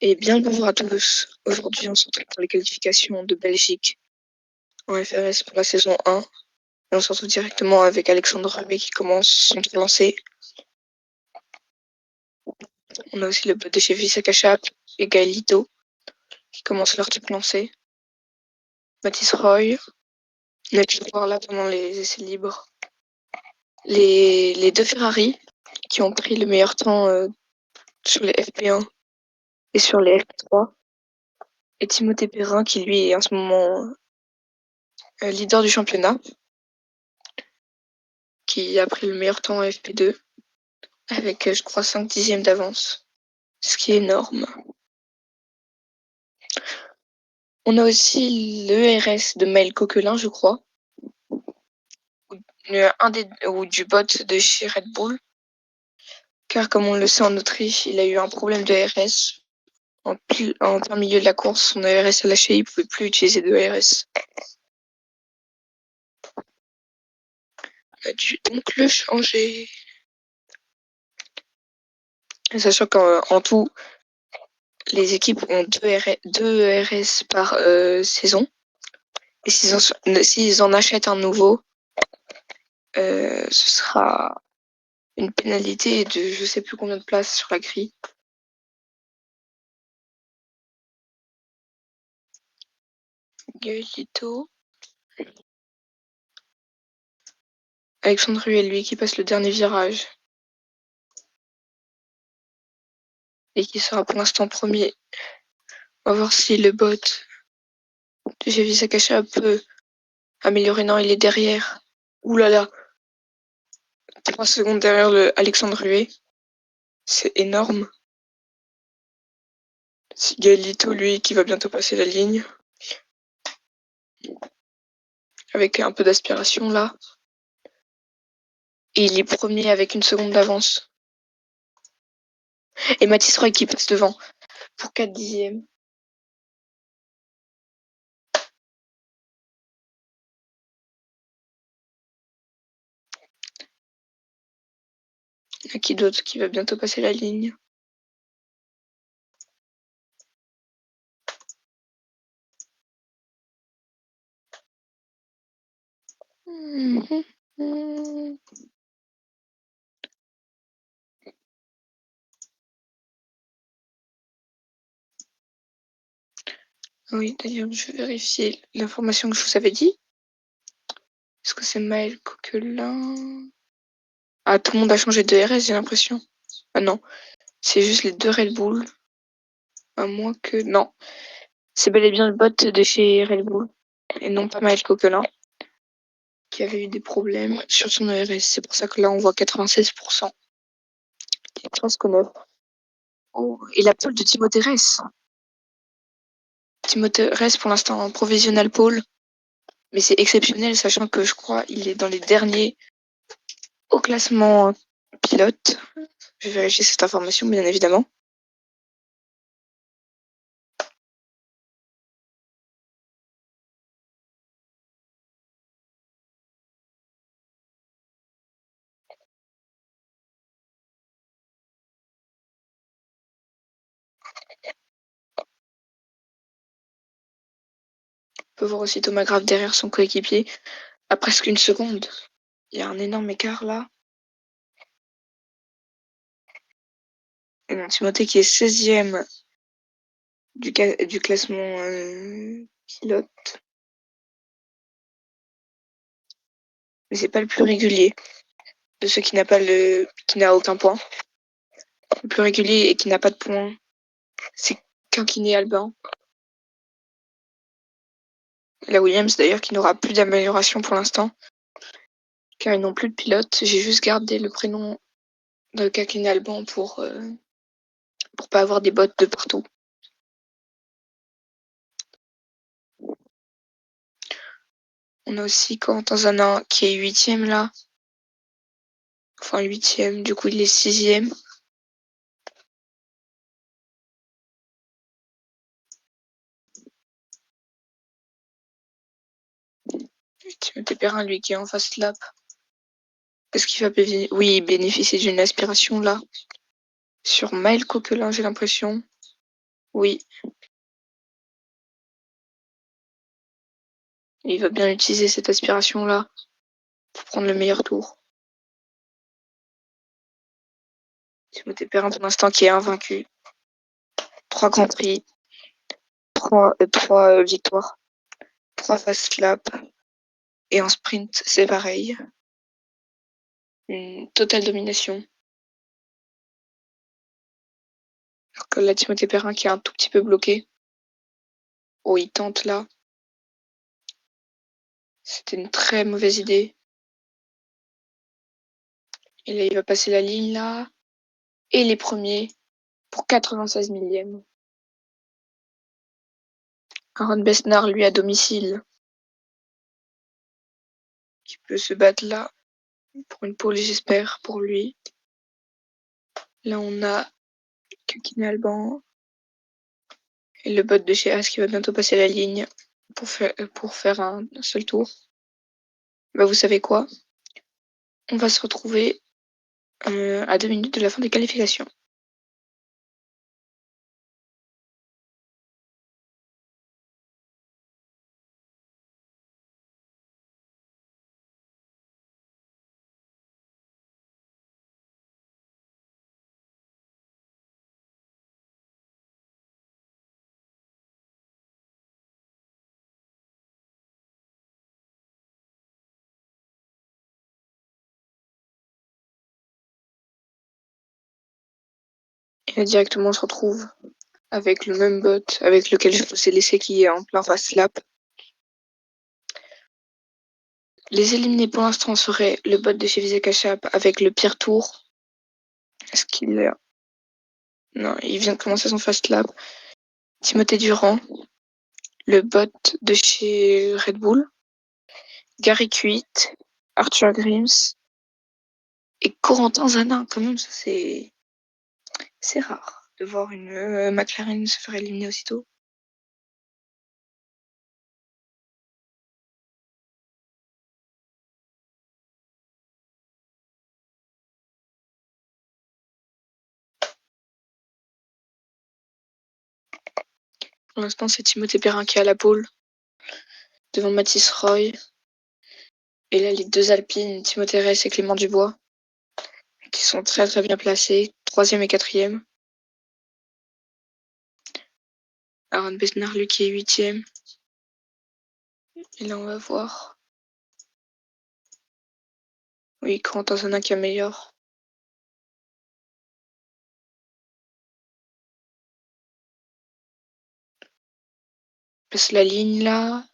Et bien le bonjour à tous. Aujourd'hui, on se retrouve pour les qualifications de Belgique en FRS pour la saison 1. Et on se retrouve directement avec Alexandre Rubé qui commence son tour lancé. On a aussi le pote de chez Visakachap et Gaëlito qui commencent leur tour lancé. Mathis Roy. On a pu le voir là pendant les essais libres. Les deux Ferrari qui ont pris le meilleur temps sur les FP1 et sur les FP3. Et Timothée Perrin qui lui est en ce moment leader du championnat, qui a pris le meilleur temps en FP2 avec je crois 5 dixièmes d'avance, ce qui est énorme. On a aussi l'ERS de Maël Coquelin, je crois, ou du bot de chez Red Bull, car comme on le sait en Autriche, il a eu un problème de RS. En plein milieu de la course, son ERS a lâché, il ne pouvait plus utiliser de ERS. On a dû donc le changer. Sachant qu'en tout, les équipes ont deux ERS par saison. Et s'ils en achètent un nouveau, ce sera une pénalité de je sais plus combien de places sur la grille. Gaëlito. Alexandre Ruel, lui, qui passe le dernier virage. Et qui sera pour l'instant premier. On va voir si le bot de Javi Sakacha peut améliorer. Non, il est derrière. Ouh là là. 3 secondes derrière le Alexandre Ruel. C'est énorme. C'est Gaëlito, lui, qui va bientôt passer la ligne. Avec un peu d'aspiration là. Et il est premier avec 1 seconde d'avance. Et Mathis Roy qui passe devant pour 4 dixièmes. Il y a qui d'autre qui va bientôt passer la ligne? Oui, d'ailleurs, je vais vérifier l'information que je vous avais dit. Est-ce que c'est Maël Coquelin? Ah, tout le monde a changé de RS, j'ai l'impression. Ah non, c'est juste les deux Red Bull. À moins que... Non, c'est bel et bien le bot de chez Red Bull. Et non pas Maël Coquelin, qui avait eu des problèmes sur son ERS. C'est pour ça que là, on voit 96%. Il est presque 9. Oh, et la pole de Timothée Ress. Timothée Ress, pour l'instant, en provisional pole. Mais c'est exceptionnel, sachant que je crois il est dans les derniers au classement pilote. Je vais vérifier cette information, bien évidemment. On peut voir aussi Thomas Grave derrière son coéquipier à presque 1 seconde. Il y a un énorme écart là. Et mon Timothée qui est 16e du classement pilote. Mais c'est pas le plus régulier de ceux qui n'a aucun point. Le plus régulier et qui n'a pas de points, c'est Quinquiné Albin. La Williams d'ailleurs qui n'aura plus d'amélioration pour l'instant. Car ils n'ont plus de pilote. J'ai juste gardé le prénom de Quinquiné Albin pour pas avoir des bots de partout. On a aussi Quentin Zanin qui est 8e là. Enfin 8e, du coup il est 6e. Timothée Perrin, lui, qui est en fast lap. Est-ce qu'il va oui, bénéficier d'une aspiration là? Sur Maël Coquelin, j'ai l'impression. Oui. Il va bien utiliser cette aspiration-là pour prendre le meilleur tour. Timothée Perrin, pour l'instant, qui est invaincu. 3 Grands Prix, 3 victoires, 3 fast lap. Et en sprint, c'est pareil. Une totale domination. Alors que là, Timothée Perrin qui est un tout petit peu bloqué. Oh, il tente là. C'était une très mauvaise idée. Et là, il va passer la ligne là. Et les premiers pour 96 millièmes. Aaron Besnard, lui, à domicile, qui peut se battre là pour une pole, j'espère, pour lui. Là, on a Kekine Alban et le bot de chez As qui va bientôt passer la ligne pour faire un seul tour. Bah, vous savez quoi? On va se retrouver à 2 minutes de la fin des qualifications. Et là, directement, on se retrouve avec le même bot avec lequel je vous ai laissé qui est en plein fast lap. Les éliminés pour l'instant seraient le bot de chez Vizekachap avec le pire tour. Est-ce qu'il est... Non, il vient de commencer son fast lap. Timothée Durand, le bot de chez Red Bull, Gary Kuit, Arthur Grims et Corentin Zanin. Quand même, ça c'est rare de voir une McLaren se faire éliminer aussitôt. Pour l'instant, c'est Timothée Perrin qui est à la pole devant Mathis Roy. Et là, les 2 Alpines, Timothée Ress et Clément Dubois, qui sont très très bien placés, 3e et 4e. Aaron Besnard, lui, qui est 8e. Et là, on va voir. Oui, Corentin Zanin qui améliore. Passe la ligne là.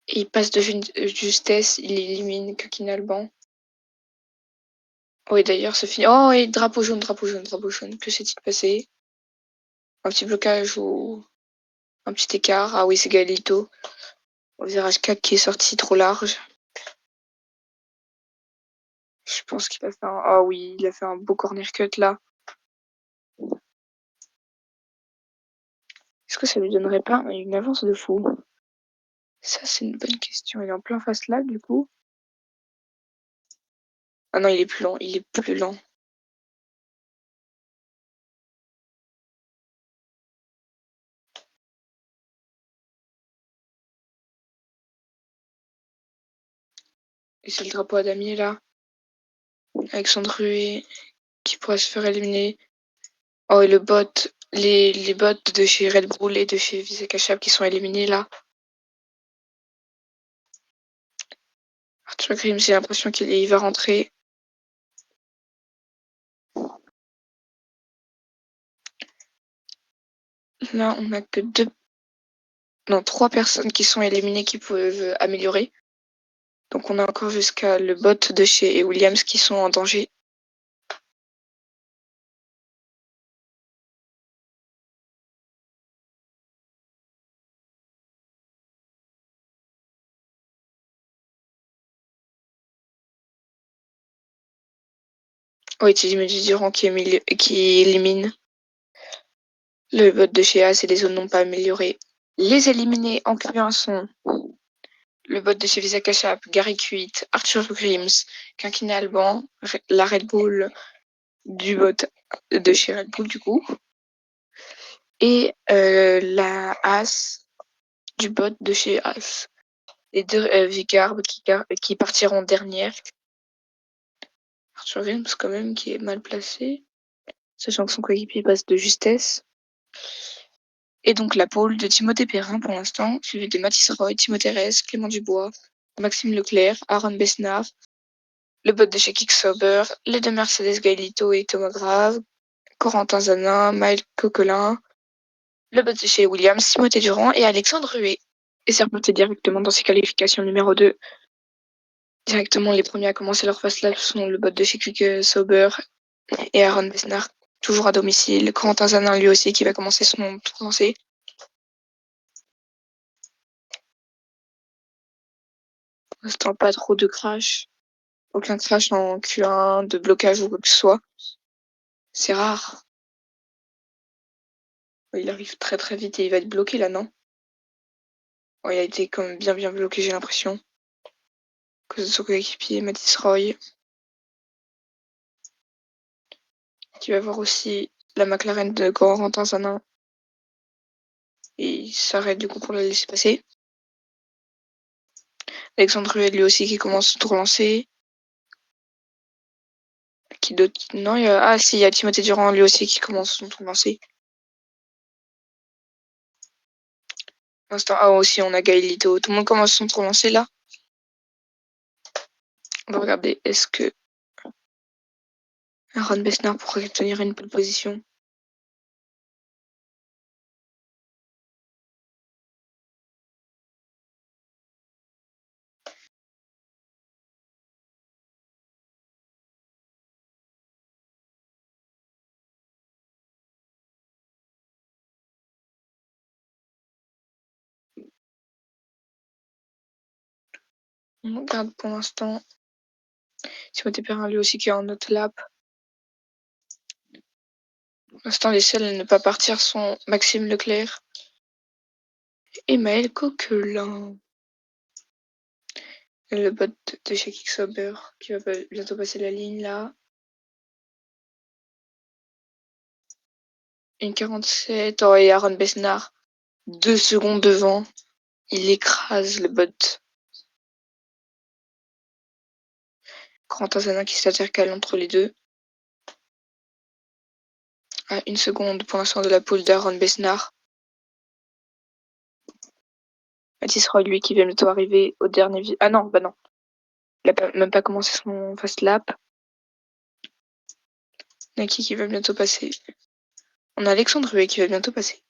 Et il passe de justesse, il élimine Kekine Alban. Oui, d'ailleurs, ça finit. Oh, et drapeau jaune, drapeau jaune, drapeau jaune. Que s'est-il passé? Un petit blocage ou un petit écart? Ah oui, c'est Galito. Au virage 4 qui est sorti trop large. Je pense qu'il a fait un. Ah oui, il a fait un beau corner cut là. Est-ce que ça lui donnerait pas une avance de fou? Ça, c'est une bonne question. Il est en plein face là, du coup. Ah non, il est plus lent. Il est plus lent. Et c'est le drapeau à damier là. Alexandre Ruet qui pourrait se faire éliminer. Oh, et le bot. Les bots de chez Red Bull et de chez Vizekachap qui sont éliminés là. Arthur Grimm, j'ai l'impression qu'il va rentrer. Là, on n'a que 3 personnes qui sont éliminées qui peuvent améliorer. Donc on a encore jusqu'à le bot de chez Williams qui sont en danger. Oui, Tizi Durand qui élimine le bot de chez As et les autres n'ont pas amélioré. Les éliminés en Q1 sont le bot de chez Vizekachap, Gary Kuit, Arthur Grims, Kekine Alban, la Red Bull du bot de chez Red Bull du coup. et la As du bot de chez As. Les deux Vigarb qui partiront dernière. Arthur Williams quand même qui est mal placé, sachant que son coéquipier passe de justesse. Et donc la pole de Timothée Perrin pour l'instant, suivi de Mathis Roy, Timothée Rez, Clément Dubois, Maxime Leclerc, Aaron Besnard, le bot de chez Kicksauber, les deux Mercedes Gaelito et Thomas Grave, Corentin Zanin, Maël Coquelin, le bot de chez Williams, Timothée Durand et Alexandre Ruet. Et c'est reparti directement dans ses qualifications numéro 2. Directement, les premiers à commencer leur fast lap sont le bot de chez Kicksauber et Aaron Besnard, toujours à domicile. Corentin Zanin, lui aussi, qui va commencer son tour lancé. Pour l'instant, pas trop de crash. Aucun crash en Q1, de blocage ou quoi que ce soit. C'est rare. Il arrive très très vite et il va être bloqué là, non? Il a été quand même bien bloqué, j'ai l'impression. À cause de son coéquipier, Mathis Roy. Qui va voir aussi la McLaren de Corentin Zanin. Et il s'arrête du coup pour la laisser passer. Alexandre Ruel lui aussi qui commence son tour lancé. Qui d'autre? Non, il y a... Ah si, il y a Timothée Durand lui aussi qui commence son tour lancé. Pour l'instant, ah aussi on a Gaëlito. Tout le monde commence son tour lancé là. On va regarder, est-ce que Aaron Besnard pourrait tenir une pole position? On regarde pour l'instant. Timothée Perrin lui aussi qui est en autre lap. Pour l'instant, les seuls à ne pas partir sont Maxime Leclerc et Maël Coquelin. Le bot de chez Kicksauber qui va bientôt passer la ligne là. Une 47. Oh, et Aaron Besnard, 2 secondes devant. Il écrase le bot. Corentin Zanin qui s'intercale entre les deux. À 1 seconde pour l'instant de la pole d'Aaron Besnard. Mathis Roy, lui, qui vient bientôt arriver au dernier. Ah non, bah non. Il a même pas commencé son fast lap. Naki qui va bientôt passer. On a Alexandre Ruet qui va bientôt passer.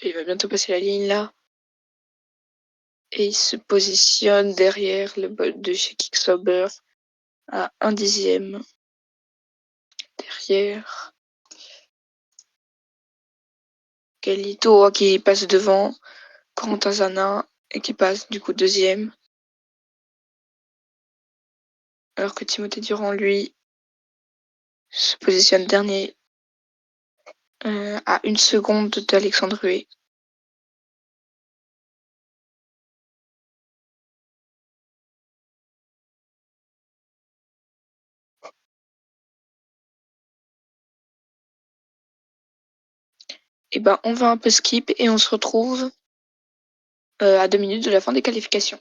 Il va bientôt passer la ligne là. Et il se positionne derrière le bot de chez Kicksauber à 1 dixième. Derrière Galito qui passe devant. Corentin Zanin et qui passe du coup deuxième. Alors que Timothée Durand, lui, se positionne dernier à 1 seconde d'Alexandre Ruet. Et ben on va un peu skip et on se retrouve à 2 minutes de la fin des qualifications.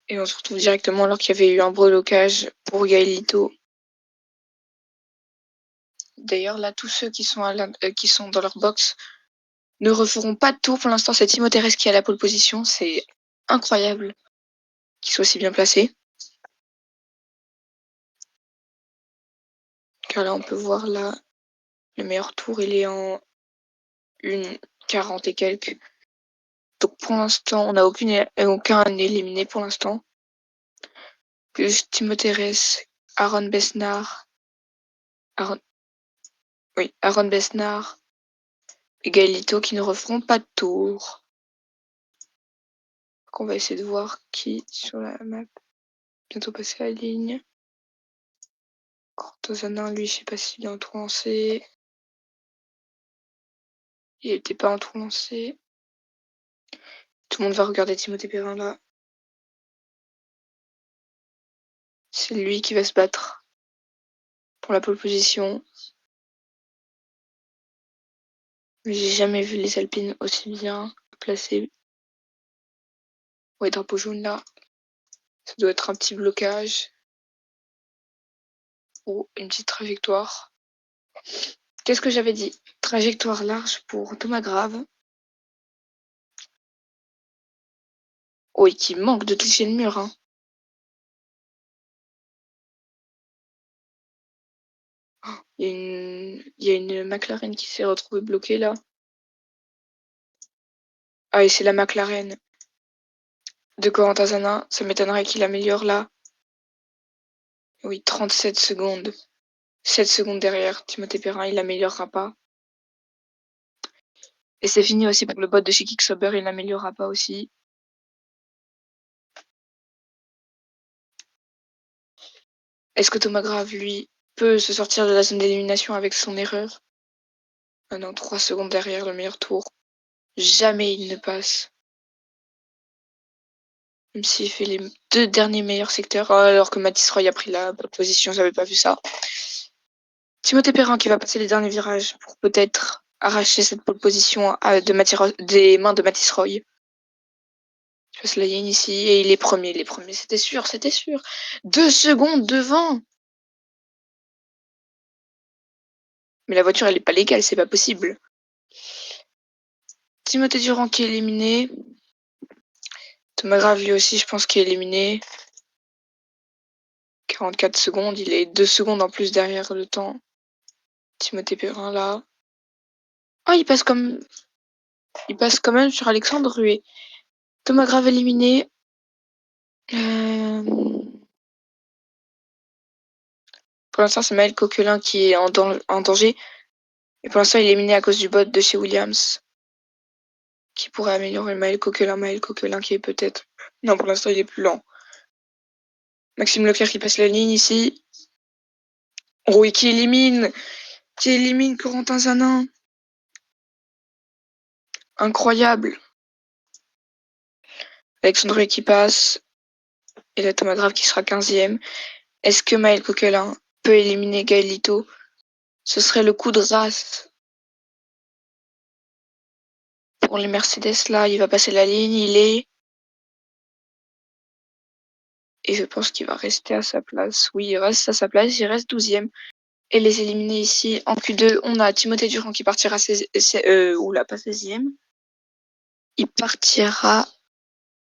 Et on se retrouve directement alors qu'il y avait eu un breloquage pour Gaëlito. D'ailleurs, là, tous ceux qui sont dans leur box ne referont pas de tour. Pour l'instant, c'est Timothée Rez qui a la pole position. C'est incroyable qu'il soit si bien placé. Car là, on peut voir là, le meilleur tour, il est en 1,40 et quelques. Donc pour l'instant, on n'a aucun éliminé pour l'instant. Plus Timothée Ress, Aaron Besnard, Aaron Besnard et Gaëlito qui ne referont pas de tour. Donc on va essayer de voir qui sur la map. Bientôt passer la ligne. Cortozana, lui, je sais pas s'il est en tour lancé. Il était pas en tour lancé. Tout le monde va regarder Timothée Perrin là. C'est lui qui va se battre pour la pole position. J'ai jamais vu les Alpines aussi bien placées. Ouais, drapeau jaune là. Ça doit être un petit blocage. Ou une petite trajectoire. Qu'est-ce que j'avais dit? Trajectoire large pour Thomas Grave. Oh, et qui manque de toucher le mur. Hein. Il y a une McLaren qui s'est retrouvée bloquée là. Ah, et c'est la McLaren de Corentin Zanin. Ça m'étonnerait qu'il améliore là. Oui, 37 secondes. 7 secondes derrière. Timothée Perrin, il n'améliorera pas. Et c'est fini aussi pour le bot de chez Kicksober, il n'améliorera pas aussi. Est-ce que Thomas Grave, lui, peut se sortir de la zone d'élimination avec son erreur? Ah non, 3 secondes derrière le meilleur tour. Jamais il ne passe. Même s'il fait les 2 derniers meilleurs secteurs, alors que Mathis Roy a pris la position, j'avais pas vu ça. Timothée Perrin qui va passer les derniers virages pour peut-être arracher cette pole position des mains de Mathis Roy. Il passe la ligne ici et il est premier. Les premiers, c'était sûr, c'était sûr. 2 secondes devant. Mais la voiture, elle est pas légale, c'est pas possible. Timothée Durand qui est éliminé. Thomas Grave, lui aussi, je pense qu'il est éliminé. 44 secondes, il est 2 secondes en plus derrière le temps. Timothée Perrin là. Oh, il passe quand même sur Alexandre Ruet. Thomas Grave éliminé. Pour l'instant, c'est Maël Coquelin qui est en danger. Et pour l'instant, il est éliminé à cause du bot de chez Williams. Qui pourrait améliorer Maël Coquelin qui est peut-être. Non, pour l'instant, il est plus lent. Maxime Leclerc qui passe la ligne ici. Oh, et qui élimine Corentin Zanin. Incroyable. Alexandre Ruet qui passe. Et là, Thomas Grave qui sera 15e. Est-ce que Maël Coquelin peut éliminer Gaëlito? Ce serait le coup de race pour les Mercedes. Là, il va passer la ligne. Il est. Et je pense qu'il va rester à sa place. Oui, il reste à sa place. Il reste 12e. Et les éliminés ici en Q2, on a Timothée Durand qui partira oula, pas 16e. Il partira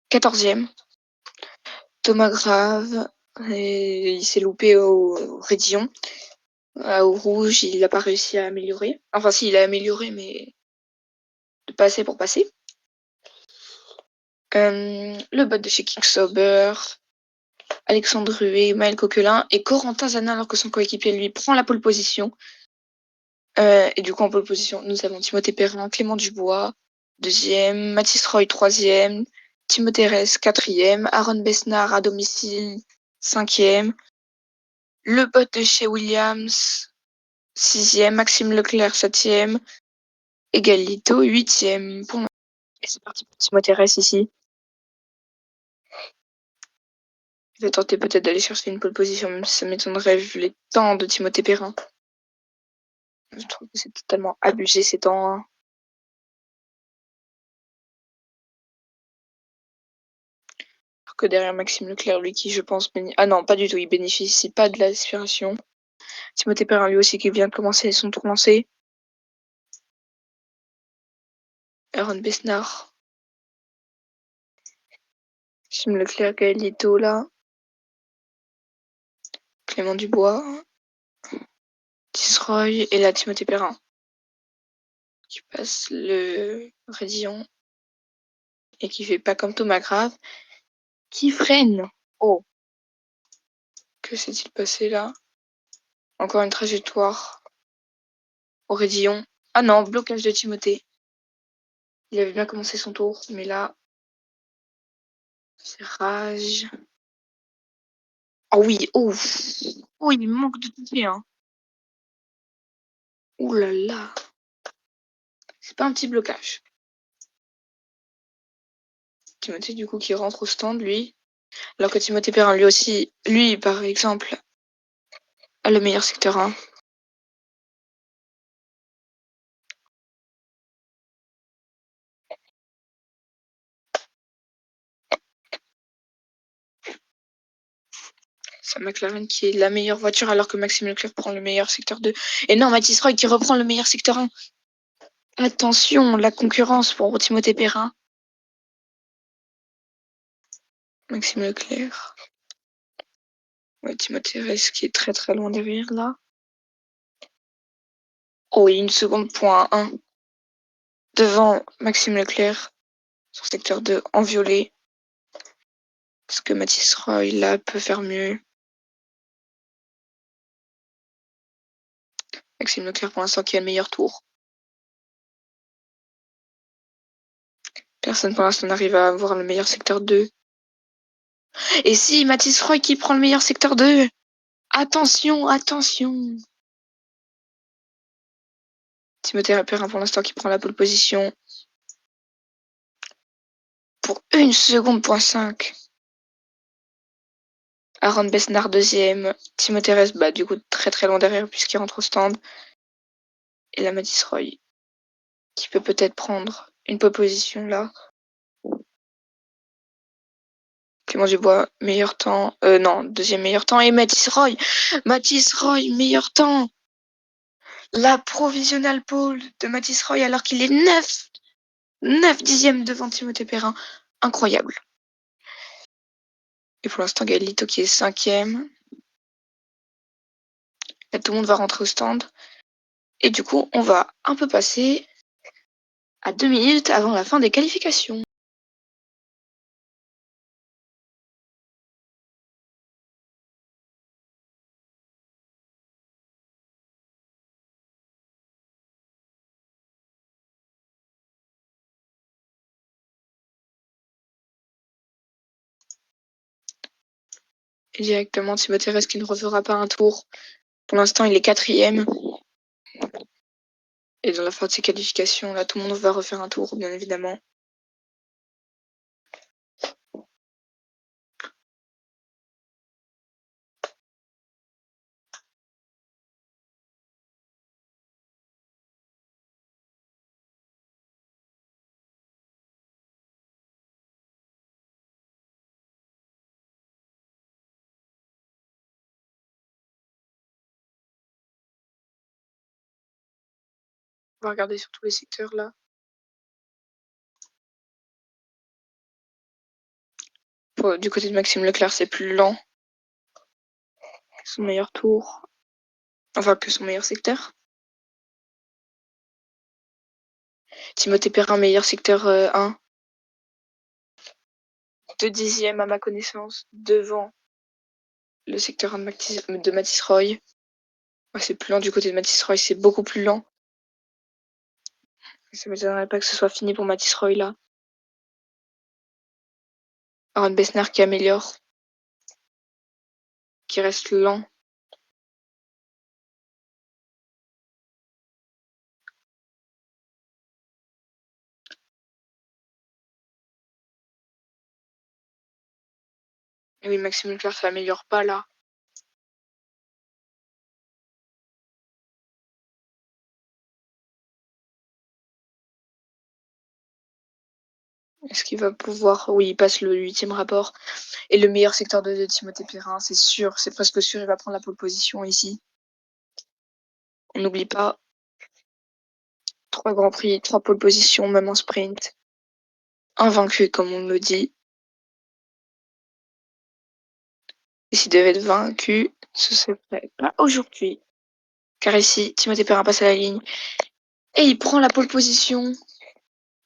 14e. Thomas Grave, il s'est loupé au Rédillon. Au rouge, il n'a pas réussi à améliorer. Enfin, si, il a amélioré, mais de pas assez pour passer. Le bot de chez Kicksober, Alexandre Ruet, Maël Coquelin et Corentin Zanin, alors que son coéquipier, lui, prend la pole position. Et du coup, en pole position, nous avons Timothée Perrin, Clément Dubois, 2e, Mathis Roy, 3e, Timothée Ress, 4e, Aaron Besnard à domicile, 5e, le bot de chez Williams, 6e, Maxime Leclerc, 7e, et Galito, 8e. Et c'est parti pour Timothée Ress ici. Je vais tenter peut-être d'aller chercher une pole position, même si ça m'étonnerait vu les temps de Timothée Perrin. Je trouve que c'est totalement abusé ces temps. Hein. Alors que derrière Maxime Leclerc, lui qui, je pense, ah non, pas du tout, il bénéficie pas de l'aspiration. Timothée Perrin, lui aussi, qui vient de commencer son tour lancé. Aaron Besnard. Maxime Leclerc, Gaëlito, là. Clément Dubois. Tisroy, et là, Timothée Perrin. Qui passe le Rédillon. et qui fait pas comme Thomas Grave, qui freine. Oh, que s'est-il passé là? Encore une trajectoire au raidillon. Ah non, blocage de Timothée. Il avait bien commencé son tour, mais là, c'est rage. Oh oui, oh, oh, il manque de toucher, hein. Ouh là là. C'est pas un petit blocage. Timothée, du coup, qui rentre au stand, lui. Alors que Timothée Perrin, lui aussi, lui, par exemple, a le meilleur secteur 1. C'est McLaren qui est la meilleure voiture alors que Maxime Leclerc prend le meilleur secteur 2. Et non, Mathis Roy qui reprend le meilleur secteur 1. Attention, la concurrence pour Timothée Perrin. Maxime Leclerc. Ouais, Timothée reste qui est très très loin derrière là. Oh, et une seconde point 1 devant Maxime Leclerc sur secteur 2 en violet. Est-ce que Mathis Roy là peut faire mieux? Maxime Leclerc pour l'instant qui a le meilleur tour. Personne pour l'instant n'arrive à avoir le meilleur secteur 2. Et si, Mathis Roy qui prend le meilleur secteur 2. Attention, attention. Timothée Perrin pour l'instant qui prend la pole position. Pour 1 seconde point 5. Aaron Besnard deuxième. Timothée reste du coup très très loin derrière puisqu'il rentre au stand. Et la Mathis Roy qui peut peut-être prendre une pole position là. Clément Dubois, meilleur temps. Non, deuxième meilleur temps. Et Mathis Roy. Mathis Roy, meilleur temps. La provisional pole de Mathis Roy alors qu'il est 9 dixièmes devant Timothée Perrin. Incroyable. Et pour l'instant, Gaël qui est cinquième. Là, tout le monde va rentrer au stand. Et du coup, on va un peu passer à 2 minutes avant la fin des qualifications. Et directement, Timothée Rest qui ne refera pas un tour. Pour l'instant, il est quatrième. Et dans la fin de ces qualifications, là, tout le monde va refaire un tour, bien évidemment. On va regarder sur tous les secteurs, là. Du côté de Maxime Leclerc, c'est plus lent. Son meilleur tour. Enfin, que son meilleur secteur. Timothée Perrin, meilleur secteur 1. 2 dixièmes à ma connaissance, devant le secteur 1 de Mathis Roy. Ouais, c'est plus lent du côté de Mathis Roy, c'est beaucoup plus lent. Ça ne m'étonnerait pas que ce soit fini pour Mathis Roy là. Aaron Besnard qui améliore, qui reste lent. Et oui, Maxime Leclerc, ça améliore pas là. Est-ce qu'il va pouvoir... Oui, il passe le 8e rapport. Et le meilleur secteur de Timothée Perrin, c'est sûr, c'est presque sûr, il va prendre la pole position ici. On n'oublie pas, 3 grands prix, 3 pole positions, même en sprint. Invaincu, comme on le dit. Et s'il devait être vaincu, ce serait pas aujourd'hui. Car ici, Timothée Perrin passe à la ligne. Et il prend la pole position.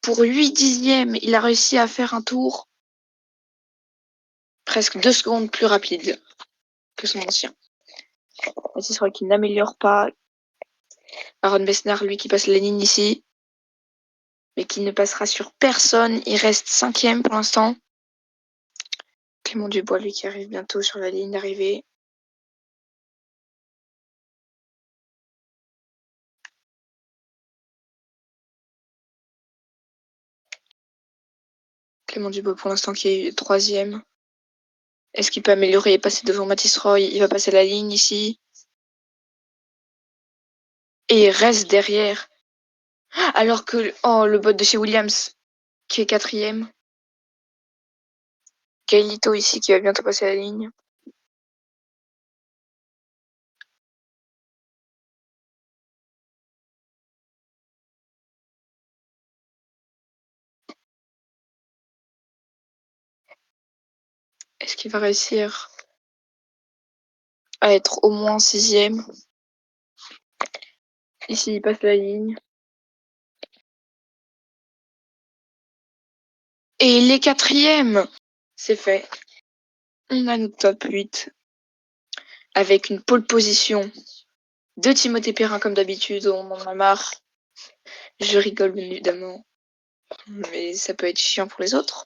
Pour 8 dixièmes, il a réussi à faire un tour presque 2 secondes plus rapide que son ancien. Mathis Roy qui n'améliore pas. Aaron Besnard, lui, qui passe la ligne ici, mais qui ne passera sur personne. Il reste 5e pour l'instant. Clément Dubois, lui, qui arrive bientôt sur la ligne d'arrivée. Clément Dubois, pour l'instant, qui est 3e. Est-ce qu'il peut améliorer et passer devant Mathis Roy? Il va passer la ligne ici. Et il reste derrière. Alors que le bot de chez Williams, qui est 4e. Gaëlito ici, qui va bientôt passer la ligne. Est-ce qu'il va réussir à être au moins 6e? Ici, il passe la ligne. Et il est 4e! C'est fait. On a notre top 8. Avec une pole position de Timothée Perrin, comme d'habitude. On en a marre. Je rigole, bien évidemment. Mais ça peut être chiant pour les autres.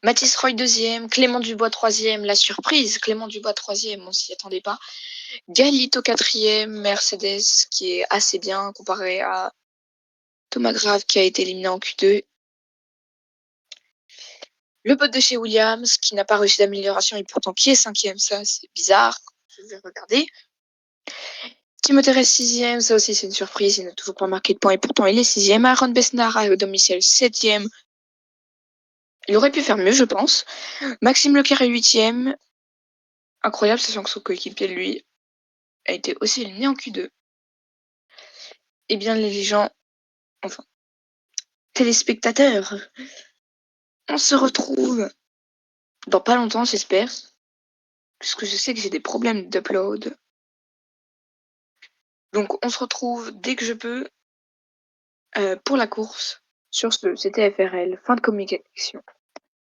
Mathis Roy 2e, Clément Dubois 3e, la surprise, Clément Dubois 3e, on s'y attendait pas. Gaëlito 4e, Mercedes qui est assez bien comparé à Thomas Grave qui a été éliminé en Q2. Le bot de chez Williams qui n'a pas reçu d'amélioration et pourtant qui est 5e, ça c'est bizarre. Je vais regarder. Timothée reste 6e, ça aussi c'est une surprise, il n'a toujours pas marqué de points et pourtant il est 6e. Aaron Besnard à domicile 7e. Il aurait pu faire mieux, je pense. Maxime Leclerc est 8e. Incroyable, sachant que son coéquipier, lui, a été aussi éliminé en Q2. Eh bien, les gens, enfin, téléspectateurs, on se retrouve dans pas longtemps, j'espère, puisque je sais que j'ai des problèmes d'upload. Donc, on se retrouve dès que je peux pour la course. Sur ce, c'était FRL, fin de communication.